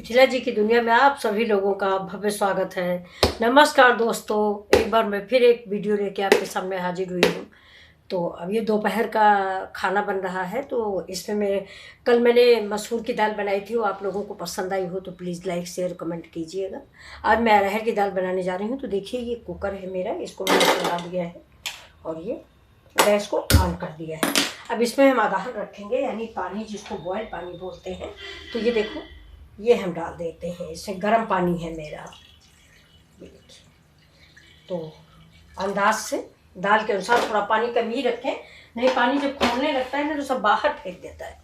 मिथिला जी की दुनिया में आप सभी लोगों का भव्य स्वागत है। नमस्कार दोस्तों, एक बार मैं फिर एक वीडियो लेके आपके सामने हाजिर हुई हूँ। तो अब ये दोपहर का खाना बन रहा है। तो इसमें मैंने मसूर की दाल बनाई थी, वो आप लोगों को पसंद आई हो तो प्लीज़ लाइक शेयर कमेंट कीजिएगा। आज मैं अरहर की दाल बनाने जा रही हूँ। तो देखिए ये कुकर है मेरा, इसको मैंने चला दिया है और ये गैस को ऑन कर दिया है। अब इसमें हम अदहन रखेंगे, यानी पानी, जिसको बॉयल पानी बोलते हैं। तो ये देखो, ये हम डाल देते हैं। इसमें गर्म पानी है मेरा, ये देखिए। तो अंदाज से दाल के अनुसार थोड़ा पानी कम ही रखें, नहीं पानी जब खोलने लगता है ना तो सब बाहर फेंक देता है।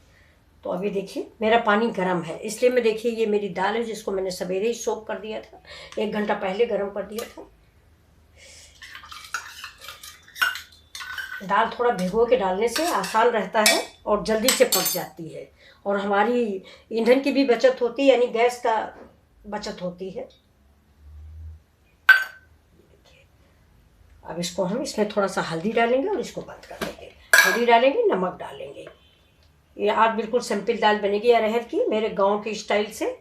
तो अभी देखिए मेरा पानी गर्म है, इसलिए मैं, देखिए ये मेरी दाल है जिसको मैंने सवेरे ही सोक कर दिया था, 1 घंटा पहले गर्म कर दिया था। दाल थोड़ा भिगो के डालने से आसान रहता है और जल्दी से पक जाती है, और हमारी ईंधन की भी बचत होती है, यानी गैस का बचत होती है। अब इसको हम, इसमें थोड़ा सा हल्दी डालेंगे और इसको बंद कर देंगे। हल्दी डालेंगे, नमक डालेंगे। ये आज बिल्कुल सिंपल दाल बनेगी अरहर की, मेरे गांव के स्टाइल से।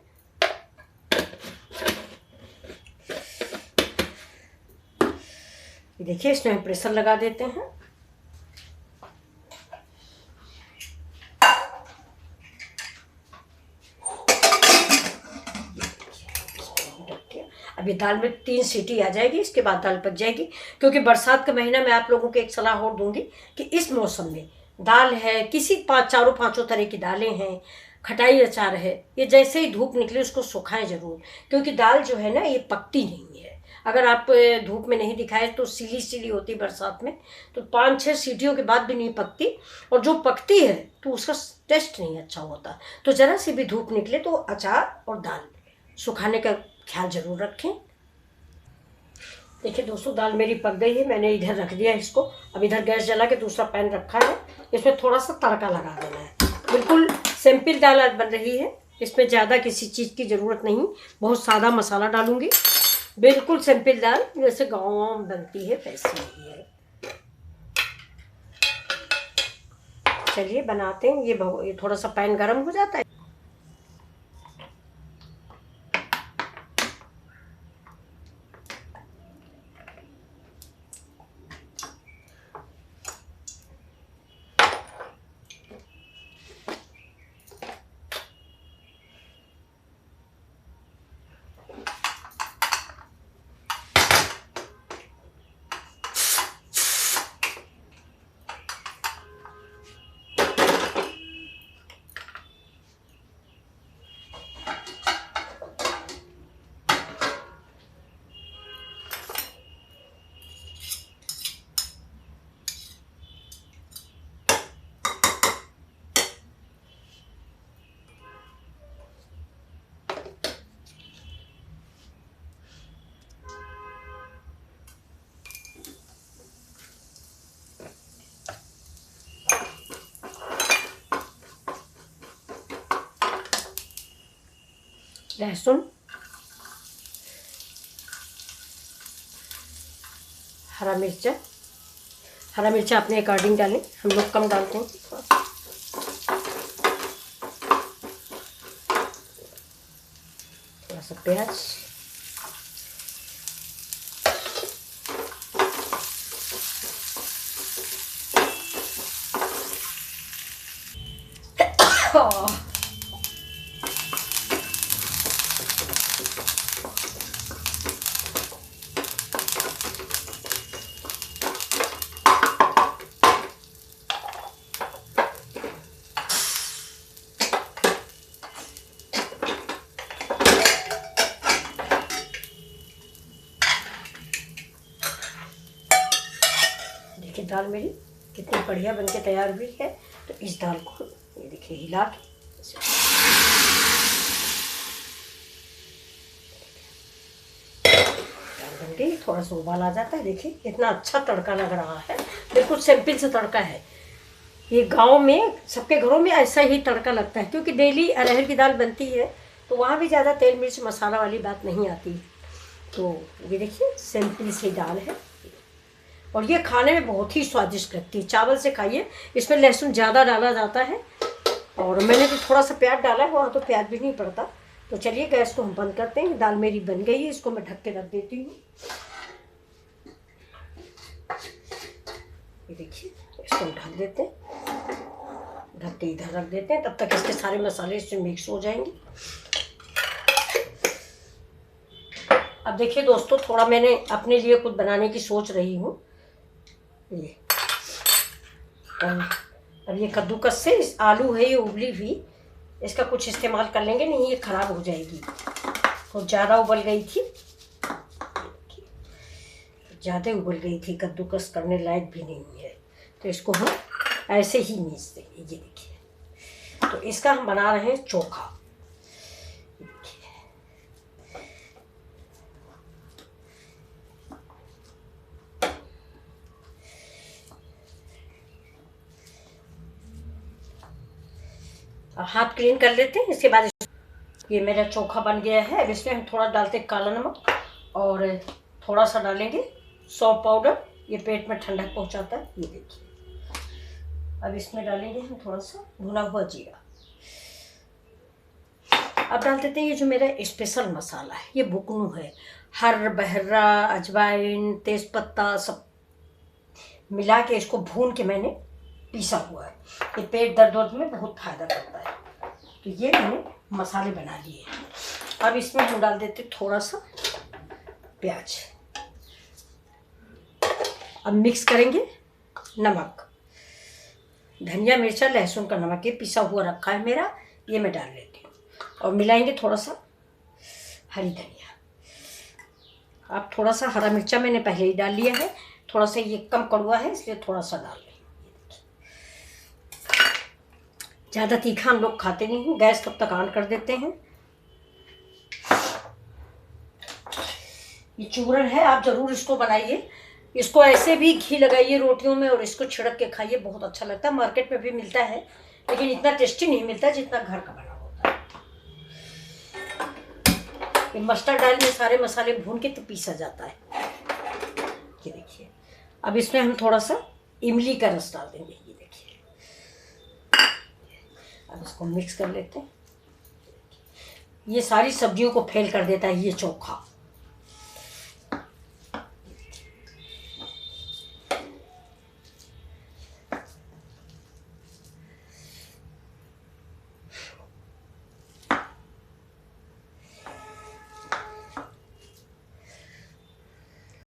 देखिए इसमें हम प्रेशर लगा देते हैं। अभी दाल में 3 सीटी आ जाएगी, इसके बाद दाल पक जाएगी। क्योंकि बरसात का महीना, मैं आप लोगों को एक सलाह और दूंगी कि इस मौसम में दाल है, किसी पाँचों तरह की दालें हैं, खटाई अचार है, ये जैसे ही धूप निकले उसको सुखाएं ज़रूर। क्योंकि दाल जो है ना, ये पकती नहीं है। अगर आप धूप में नहीं दिखाए तो सीली सीली होती बरसात में, तो 5-6 सीटियों के बाद भी नहीं पकती। और जो पकती है तो उसका टेस्ट नहीं अच्छा होता। तो ज़रा सी भी धूप निकले तो अचार और दाल सुखाने का ख्याल जरूर रखें। देखिए दोस्तों, दाल मेरी पक गई है, मैंने इधर रख दिया इसको। अब इधर गैस जला के दूसरा पैन रखा है, इसमें थोड़ा सा तड़का लगा देना है। बिल्कुल सिंपल दाल आज बन रही है, इसमें ज़्यादा किसी चीज़ की ज़रूरत नहीं। बहुत सादा मसाला डालूंगी, बिल्कुल सिंपल दाल जैसे गाँव में बनती है वैसी ही है। चलिए बनाते हैं। ये थोड़ा सा पैन गर्म हो जाता है। लहसुन, हरा मिर्चा अपने अकॉर्डिंग डालें, हम लोग कम डालते हैं थोड़ा सा प्याज, देखिए दाल मेरी कितनी बढ़िया बनके तैयार हुई है। तो इस दाल को ये देखिए हिला के दाल बन गई। थोड़ा सा उबाल आ जाता है, देखिए कितना अच्छा तड़का लग रहा है। बिल्कुल सिंपल सा तड़का है। ये गांव में सबके घरों में ऐसा ही तड़का लगता है, क्योंकि डेली अरहर की दाल बनती है तो वहाँ भी ज़्यादा तेल मिर्च मसाला वाली बात नहीं आती। तो ये देखिए सिंपल सी दाल है और ये खाने में बहुत ही स्वादिष्ट लगती है। चावल से खाइए। इसमें लहसुन ज़्यादा डाला जाता है और मैंने तो थोड़ा सा प्याज डाला है, वहाँ तो प्याज भी नहीं पड़ता। तो चलिए गैस को हम बंद करते हैं। दाल मेरी बन गई है, इसको मैं ढक के रख देती हूँ। ये देखिए, इसको हम ढक देते हैं, ढक के इधर रख देते हैं। तब तक इसके सारे मसाले इसमें मिक्स हो जाएंगे। अब देखिए दोस्तों, थोड़ा मैंने अपने लिए कुछ बनाने की सोच रही हूँ। ये अब ये कद्दूकस से आलू है ये उबली हुई, इसका कुछ इस्तेमाल कर लेंगे, नहीं ये ख़राब हो जाएगी। तो ज़्यादा उबल गई थी, ज़्यादा उबल गई थी, कद्दूकस करने लायक भी नहीं है। तो इसको हम ऐसे ही मीस देंगे। ये देखिए, तो इसका हम बना रहे हैं चोखा। हाथ क्लीन कर लेते हैं। इसके बाद ये मेरा चोखा बन गया है। अब इसमें हम थोड़ा डालते हैं काला नमक और थोड़ा सा डालेंगे सौंफ पाउडर, ये पेट में ठंडक पहुंचाता है। ये देखिए, अब इसमें डालेंगे हम थोड़ा सा भुना हुआ जीरा। अब डाल देते हैं ये जो मेरा स्पेशल मसाला है, ये बुकनू है। हर बहरा, अजवाइन, तेज़पत्ता सब मिला के इसको भून के मैंने पीसा हुआ है। ये पेट दर्द में बहुत फ़ायदा करता है। तो ये मैंने मसाले बना लिए। अब इसमें हम डाल देते थोड़ा सा प्याज। अब मिक्स करेंगे नमक, धनिया, मिर्चा, लहसुन का नमक, ये पिसा हुआ रखा है मेरा, ये मैं डाल लेती हूँ। और मिलाएंगे थोड़ा सा हरी धनिया। अब थोड़ा सा हरा मिर्चा मैंने पहले ही डाल लिया है, थोड़ा सा ये कम कड़वा है इसलिए थोड़ा सा डाल लें। ज़्यादा तीखा हम लोग खाते नहीं हैं। गैस तब तक ऑन कर देते हैं। ये चूरन है, आप ज़रूर इसको बनाइए। इसको ऐसे भी घी लगाइए रोटियों में और इसको छिड़क के खाइए, बहुत अच्छा लगता है। मार्केट में भी मिलता है लेकिन इतना टेस्टी नहीं मिलता जितना घर का बना होता है। ये मस्टर्ड डाल में सारे मसाले भून के तो पीसा जाता है। ये देखिए, अब इसमें हम थोड़ा सा इमली का रस डाल देंगे। ये देखिए, अब इसको मिक्स कर लेते हैं। ये सारी सब्जियों को फेल कर देता है ये चोखा।